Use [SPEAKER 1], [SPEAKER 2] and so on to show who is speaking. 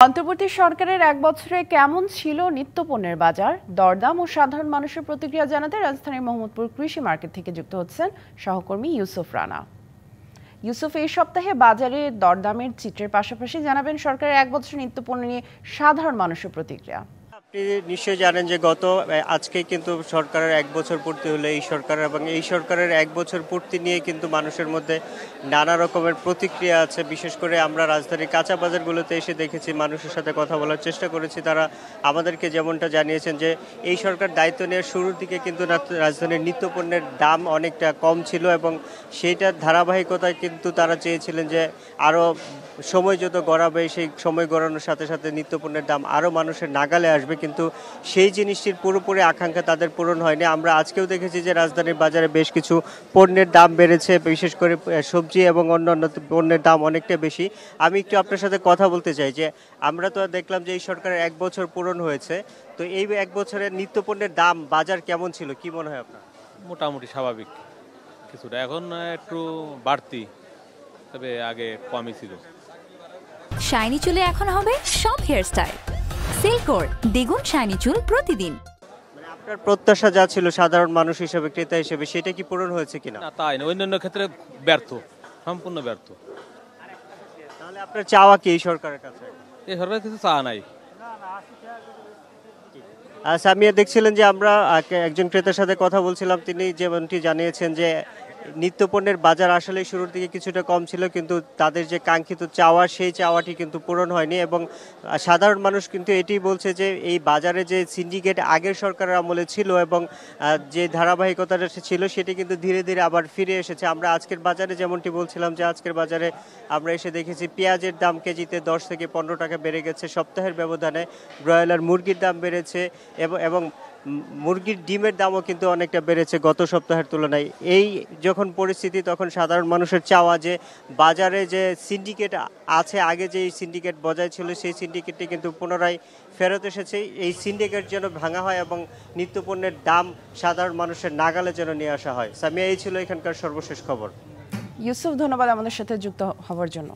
[SPEAKER 1] অন্তর্বর্তী সরকারের এক বছরে কেমন ছিল নিত্যপণ্যের বাজার, দরদাম ও সাধারণ মানুষের প্রতিক্রিয়া জানাতে রাজধানীর মোহাম্মদপুর কৃষি মার্কেট থেকে যুক্ত হচ্ছেন সহকর্মী ইউসুফ রানা। ইউসুফ, এই সপ্তাহে বাজারে দরদামের চিত্রের পাশাপাশি জানাবেন সরকারের এক বছর নিত্যপণ্য নিয়ে সাধারণ মানুষের প্রতিক্রিয়া।
[SPEAKER 2] আপনি নিশ্চয়ই জানেন যে আজকে কিন্তু সরকারের এক বছর পূর্তি হলো এই সরকার, এবং এই সরকারের এক বছর পূর্তি নিয়ে কিন্তু মানুষের মধ্যে নানা রকমের প্রতিক্রিয়া আছে। বিশেষ করে আমরা রাজধানীর কাঁচা বাজারগুলোতে এসে দেখেছি, মানুষের সাথে কথা বলার চেষ্টা করেছি। তারা আমাদেরকে যেমনটা জানিয়েছেন যে এই সরকার দায়িত্ব নেওয়ার শুরুর দিকে কিন্তু রাজধানীর নিত্যপণ্যের দাম অনেকটা কম ছিল, এবং সেইটার ধারাবাহিকতায় কিন্তু তারা চেয়েছিলেন যে আরও সময় যত গড়াবে সেই সময় গড়ানোর সাথে সাথে নিত্যপণ্যের দাম আরও মানুষের নাগালে আসবে, কিন্তু সেই জিনিসটির পুরোপুরি আকাঙ্ক্ষা তাদের পূরণ হয়নি। আমরা আজকেও দেখেছি যে রাজধানীর বাজারে বেশ কিছু পণ্যের দাম বেড়েছে, বিশেষ করে সবজি এবং অন্যান্য পণ্যের দাম অনেকটা বেশি। আমি একটু আপনার সাথে কথা বলতে চাই যে আমরা তো দেখলাম যে এই সরকারের এক বছর পূরণ হয়েছে, তো এই এক বছরের নিত্যপণ্যের দাম বাজার কেমন ছিল, কি মনে হয় আপনার?
[SPEAKER 3] মোটামুটি স্বাভাবিক কিছুটা, এখন একটু বাড়তি, তবে আগে কমই ছিল।
[SPEAKER 4] শাইনি চুলে এখন হবে সব হেয়ারস্টাইল। সিল্কোর দ্বিগুণ শাইনি চুল প্রতিদিন।
[SPEAKER 2] মানে আপনার প্রত্যাশা যা ছিল সাধারণ মানুষ হিসেবে, ক্রেতা হিসেবে, সেটা কি পূরণ হয়েছে কিনা?
[SPEAKER 3] না, তাই না, অন্যান্য ক্ষেত্রে ব্যর্থ, সম্পূর্ণ ব্যর্থ।
[SPEAKER 2] তাহলে আপনার চাওয়া কি এই সরকারের কাছে?
[SPEAKER 3] এই সরকার কিছু চাওয়া নাই।
[SPEAKER 2] সামিয়া, দেখছিলেন যে আমরা একজন ক্রেতার সাথে কথা বলছিলাম, তিনি যেমনটি জানিয়েছেন যে নিত্যপণ্যের বাজার আসলে শুরুর দিকে কিছুটা কম ছিল, কিন্তু তাদের যে কাঙ্ক্ষিত চাওয়া সেই চাওয়াটি কিন্তু পূরণ হয়নি। এবং সাধারণ মানুষ কিন্তু এটি বলছে যে এই বাজারে যে সিন্ডিকেট আগের সরকারের আমলে ছিল এবং যে ধারাবাহিকতাটা ছিল সেটি কিন্তু ধীরে ধীরে আবার ফিরে এসেছে। আমরা আজকের বাজারে যেমনটি বলছিলাম যে আজকের বাজারে আমরা এসে দেখেছি পেঁয়াজের দাম কেজিতে 10 থেকে 15 টাকা বেড়ে গেছে সপ্তাহের ব্যবধানে। ব্রয়লার মুরগির দাম বেড়েছে এবং মুরগির ডিমের দামও কিন্তু অনেকটা বেড়েছে গত সপ্তাহের তুলনায়। এই যখন পরিস্থিতি, তখন সাধারণ মানুষের চাওয়া যে বাজারে যে সিন্ডিকেট আছে, আগে যে সিন্ডিকেট বজায় ছিল সেই সিন্ডিকেটটি কিন্তু পুনরায় ফেরত এসেছে। এই সিন্ডিকেট যেন ভাঙা হয় এবং নিত্যপণ্যের দাম সাধারণ মানুষের নাগালে যেন নিয়ে আসা হয়। সামিয়া, এই ছিল এখানকার সর্বশেষ খবর।
[SPEAKER 1] ইউসুফ, ধন্যবাদ আমাদের সাথে যুক্ত হওয়ার জন্য।